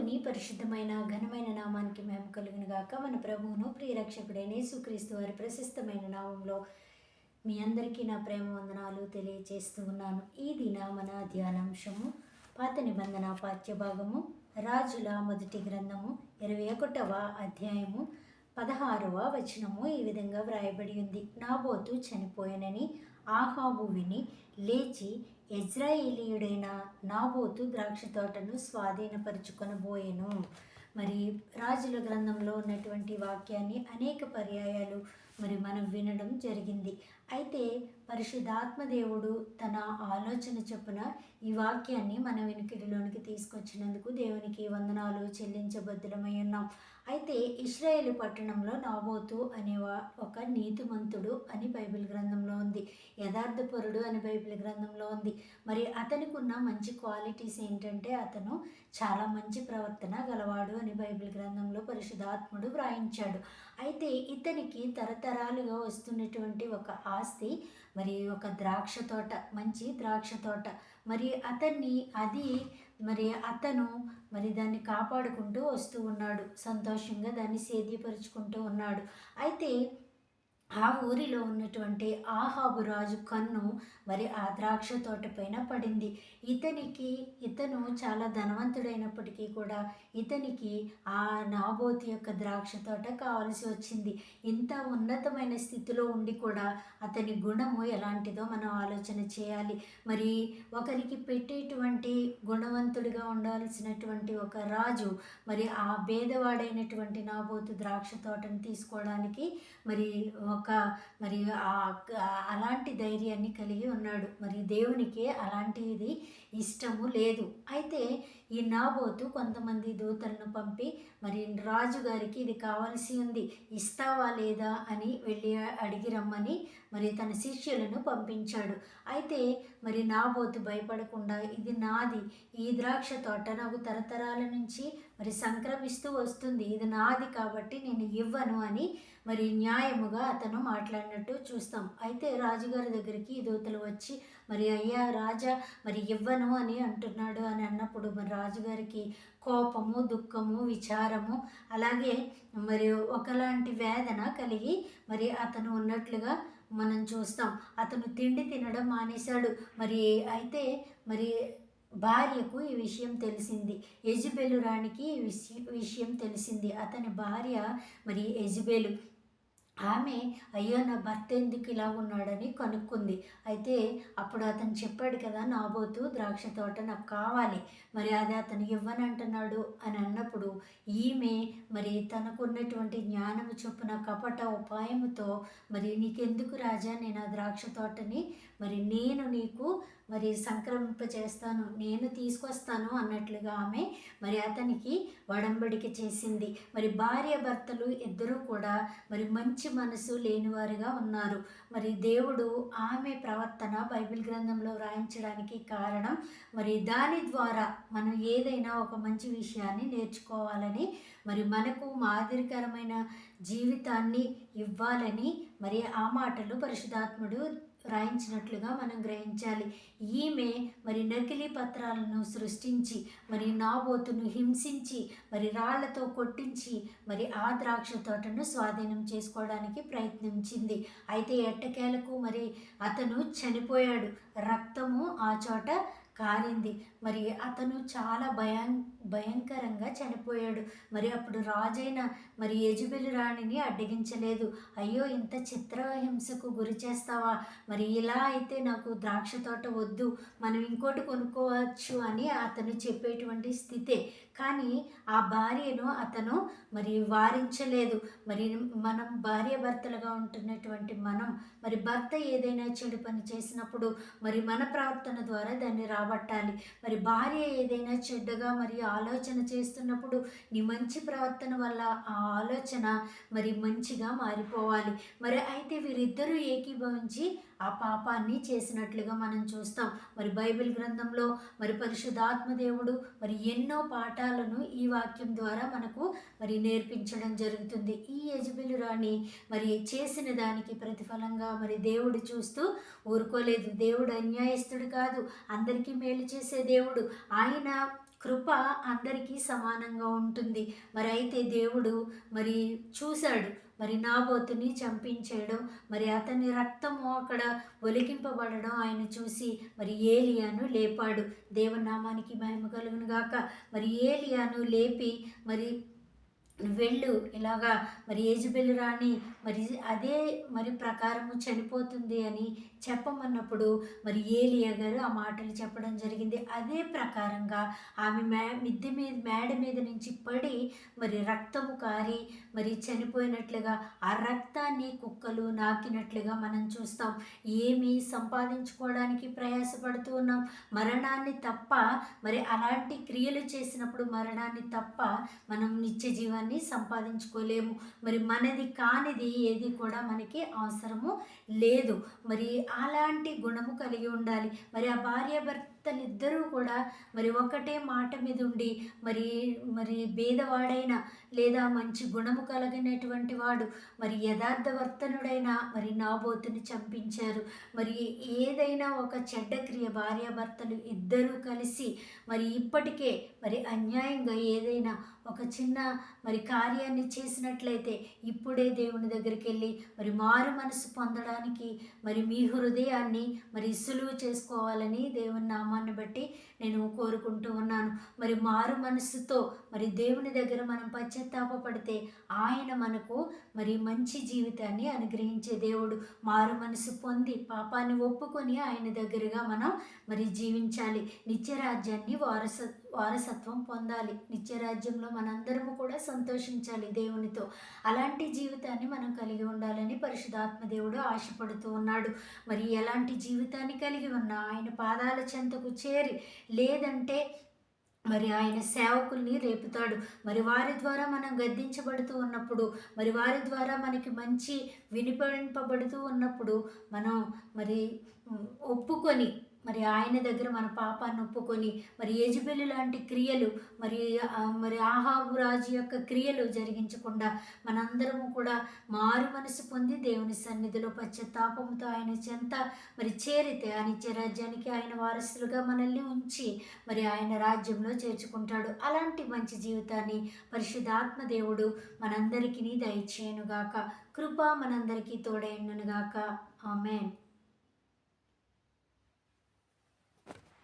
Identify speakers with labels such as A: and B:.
A: దేవుని పరిశుద్ధమైన ఘనమైన నామానికి మహిమ కలుగును గాక. మన ప్రభువును ప్రియరక్షకుడైన యేసుక్రీస్తు వారి ప్రశస్తమైన నామంలో మీ అందరికీ నా ప్రేమ వందనాలు తెలియజేస్తూ ఉన్నాను. ఈ దిన మన ధ్యానాంశము పాత నిబంధన పాఠ్యభాగము రాజుల మొదటి గ్రంథము 21వ అధ్యాయము 16వ వచనము ఈ విధంగా వ్రాయబడి ఉంది. నాబోతు చనిపోయానని ఆహాబు విని లేచి యెజ్రెయేలీయుడైన నాబోతు ద్రాక్ష తోటను స్వాధీనపరుచుకొనబోయెను. మరి రాజుల గ్రంథంలో ఉన్నటువంటి వాక్యాన్ని అనేక పర్యాయాలు మనం వినడం జరిగింది. అయితే పరిశుద్ధాత్మ దేవుడు తన ఆలోచన చొప్పున ఈ వాక్యాన్ని మన వినికిడిలోనికి తీసుకొచ్చినందుకు దేవునికి వందనాలు చెల్లించబద్దులమై ఉన్నాం. అయితే ఇశ్రాయేలు పట్టణంలో నాబోతు అనే ఒక నీతిమంతుడు అని బైబిల్ గ్రంథంలో ఉంది, యథార్థపరుడు అని బైబిల్ గ్రంథంలో ఉంది. మరి అతనికి ఉన్న మంచి క్వాలిటీస్ ఏంటంటే అతను చాలా మంచి ప్రవర్తన గలవాడు అని బైబిల్ గ్రంథంలో పరిశుద్ధాత్ముడు వ్రాయించాడు. అయితే ఇతనికి తరతరాలుగా వస్తున్నటువంటి ఒక ఆస్తి, మరి ఒక ద్రాక్ష తోట, మంచి ద్రాక్ష తోట. మరి అతను దాన్ని కాపాడుకుంటూ వస్తూ ఉన్నాడు, సంతోషంగా దాన్ని సేద్యపరుచుకుంటూ ఉన్నాడు. అయితే ఆ ఊరిలో ఉన్నటువంటి ఆహాబు రాజు కన్ను ఆ ద్రాక్ష తోట పైన పడింది. ఇతను చాలా ధనవంతుడైనప్పటికీ కూడా ఇతనికి ఆ నాబోతు యొక్క ద్రాక్ష తోట కావలసి వచ్చింది. ఇంత ఉన్నతమైన స్థితిలో ఉండి కూడా అతని గుణము ఎలాంటిదో మనం ఆలోచన చేయాలి. మరి ఒకరికి పెట్టేటువంటి గుణవంతుడిగా ఉండాల్సినటువంటి ఒక రాజు ఆ భేదవాడైనటువంటి నాబోతు ద్రాక్ష తోటను తీసుకోవడానికి అలాంటి ధైర్యాన్ని కలిగి ఉన్నాడు. దేవునికి అలాంటిది ఇష్టము లేదు. అయితే ఈ నాబోతు కొంతమంది దూతలను పంపి రాజుగారికి ఇది కావాల్సి ఉంది, ఇస్తావా లేదా అని వెళ్ళి అడిగి రమ్మని తన శిష్యులను పంపించాడు. అయితే నాబోతు భయపడకుండా, ఇది నాది, ఈ ద్రాక్ష తోట నాకు తరతరాల నుంచి సంక్రమిస్తూ వస్తుంది, ఇది నాది కాబట్టి నేను ఇవ్వను అని న్యాయముగా అతను మాట్లాడినట్టు చూస్తాం. అయితే రాజుగారి దగ్గరికి ఈ దూతలు వచ్చి అయ్యా రాజా ఇవ్వను అని అంటున్నాడు అని అన్నప్పుడు రాజుగారికి కోపము, దుఃఖము, విచారము, అలాగే ఒకలాంటి వేదన కలిగి అతను ఉన్నట్లుగా మనం చూస్తాం. అతను తిండి తినడం మానేశాడు. అయితే భార్యకు ఈ విషయం తెలిసింది, యెజెబెలు రాణికి ఈ విషయం తెలిసింది. అతని భార్య యెజెబెలు, ఆమె అయ్యో నా భర్త ఎందుకు ఇలా ఉన్నాడని కనుక్కుంది. అయితే అప్పుడు అతను చెప్పాడు కదా, నాబోతు ద్రాక్ష తోట నాకు కావాలి, అది అతను ఇవ్వనంటున్నాడు అని అన్నప్పుడు ఈమె తనకున్నటువంటి జ్ఞానము చొప్పున కపట ఉపాయముతో నీకెందుకు రాజా, నేను ఆ ద్రాక్ష తోటని నేను నీకు సంక్రమింపచేస్తాను, నేను తీసుకొస్తాను అన్నట్లుగా ఆమె అతనికి వడంబడిక చేసింది. భార్య భర్తలు ఇద్దరూ కూడా మంచి మనసు లేనివారుగా ఉన్నారు. దేవుడు ఆమె ప్రవర్తన బైబిల్ గ్రంథంలో వ్రాయించడానికి కారణం దాని ద్వారా మనం ఏదైనా ఒక మంచి విషయాన్ని నేర్చుకోవాలని, మనకు మాదిరికరమైన జీవితాన్ని ఇవ్వాలని ఆ మాటలు పరిశుద్ధాత్ముడు రాయించినట్లుగా మనం గ్రహించాలి. ఈమె నకిలీ పత్రాలను సృష్టించి నాబోతును హింసించి రాళ్లతో కొట్టించి ఆ ద్రాక్ష తోటను స్వాధీనం చేసుకోవడానికి ప్రయత్నించింది. అయితే ఎట్టకేలకు అతను చనిపోయాడు, రక్తము ఆ చోట కారింది. అతను చాలా భయంకరంగా చనిపోయాడు. అప్పుడు రాజైన యెజెబెలు రాణిని అడ్డగించలేదు. అయ్యో ఇంత చిత్రహింసకు గురి చేస్తావా, ఇలా అయితే నాకు ద్రాక్ష తోట వద్దు, మనం ఇంకోటి కొనుక్కోవచ్చు అని అతను చెప్పేటువంటి స్థితే. కానీ ఆ భార్యను అతను వారించలేదు. మనం భార్య భర్తలుగా ఉంటున్నటువంటి మనం భర్త ఏదైనా చెడు పని చేసినప్పుడు మన ప్రవర్తన ద్వారా దాన్ని రాబట్టాలి. భార్య ఏదైనా చెడ్డగా ఆలోచన చేస్తున్నప్పుడు నీ మంచి ప్రవర్తన వల్ల ఆ ఆలోచన మంచిగా మారిపోవాలి. అయితే వీరిద్దరూ ఏకీభవించి ఆ పాపాన్ని చేసినట్లుగా మనం చూస్తాం. బైబిల్ గ్రంథంలో పరిశుద్ధాత్మ దేవుడు ఎన్నో పాఠాలను ఈ వాక్యం ద్వారా మనకు నేర్పించడం జరుగుతుంది. ఈ యెజెబెలు రాణి చేసిన దానికి ప్రతిఫలంగా దేవుడు చూస్తూ ఊరుకోలేదు. దేవుడు అన్యాయస్తుడు కాదు, అందరికీ మేలు చేసే దేవుడు. ఆయన కృప అందరికీ సమానంగా ఉంటుంది. మరి అయితే దేవుడు మరి చూశాడు. మరి నాబోతుని చంపించేయడం, మరి అతని రక్తము అక్కడ ఒలికింపబడడం ఆయన చూసి మరి ఏలియాను లేపాడు. దేవుని నామానికి మహిమ కలుగును గాక. మరి ఏలియాను లేపి మరి వెళ్ళు ఇలాగా మరి యెజెబెలు రాణి మరి అదే మరి ప్రకారము చనిపోతుంది అని చెప్పమన్నప్పుడు మరి ఏలియా గారు ఆ మాటలు చెప్పడం జరిగింది. అదే ప్రకారంగా ఆమె మిద్దె మీద మేడ మీద నుంచి పడి మరి రక్తము కారి మరి చనిపోయినట్లుగా ఆ రక్తాన్ని కుక్కలు నాకినట్లుగా మనం చూస్తాం. ఏమి సంపాదించుకోవడానికి ప్రయాసపడుతూ ఉన్నాం, మరణాన్ని తప్ప. మరి అలాంటి క్రియలు చేసినప్పుడు మరణాన్ని తప్ప మనం నిత్య జీవాన్ని సంపాదించుకోలేము. మరి మనది కానిది ఏది కూడా మనకి అవసరము లేదు. మరి అలాంటి గుణము కలిగి ఉండాలి. మరి ఆ భార్యాభర్తలిద్దరూ కూడా మరి ఒకటే మాట మీద ఉండి మరి మరి భేదవాడైన లేదా మంచి గుణము కలిగినటువంటి వాడు మరి యథార్థవర్తనుడైన మరి నాబోతుని చంపించారు. మరి ఏదైనా ఒక చెడ్డ క్రియ భార్యాభర్తలు ఇద్దరూ కలిసి మరి ఇప్పటికే మరి అన్యాయంగా ఏదైనా ఒక చిన్న మరి కార్యాన్ని చేసినట్లయితే ఇప్పుడే దేవుని దగ్గరికి వెళ్ళి మరి మారు మనసు పొందడానికి మరి మీ హృదయాన్ని మరి సులువు చేసుకోవాలని దేవుని నామాన్ని బట్టి నేను కోరుకుంటూ ఉన్నాను. మరి మారు మనసుతో మరి దేవుని దగ్గర మనం పశ్చాత్తాపపడితే ఆయన మనకు మరి మంచి జీవితాన్ని అనుగ్రహించే దేవుడు. మారు మనసు పొంది పాపాన్ని ఒప్పుకొని ఆయన దగ్గరగా మనం మరి జీవించాలి. నిత్యరాజ్యాన్ని వారసత్వం పొందాలి. నిత్యరాజ్యంలో మనందరము కూడా సంతోషించాలి దేవునితో. అలాంటి జీవితాన్ని మనం కలిగి ఉండాలని పరిశుద్ధాత్మ దేవుడు ఆశపడుతూ ఉన్నాడు. మరి ఎలాంటి జీవితాన్ని కలిగి ఉన్నా ఆయన పాదాల చెంతకు చేరి లేదంటే మరి ఆయన సేవకుల్ని రేపుతాడు. మరి వారి ద్వారా మనం గద్దించబడుతూ ఉన్నప్పుడు, మరి వారి ద్వారా మనకి మంచి వినిపింపబడుతూ ఉన్నప్పుడు మనం మరి ఒప్పుకొని మరి ఆయన దగ్గర మన పాపాన్ని ఒప్పుకొని మరి యెజెబెలు లాంటి క్రియలు మరి ఆహాబు రాజు యొక్క క్రియలు జరిగించకుండా మనందరము కూడా మారు మనసు పొంది దేవుని సన్నిధిలో పశ్చాత్తాపంతో ఆయన చెంత మరి చేరితే ఆ నిత్య రాజ్యానికి ఆయన వారసులుగా మనల్ని ఉంచి మరి ఆయన రాజ్యంలో చేర్చుకుంటాడు. అలాంటి మంచి జీవితాన్ని పరిశుద్ధాత్మ దేవుడు మనందరికీ దయచేయునుగాక. కృప మనందరికీ తోడైననుగాక. ఆమేన్.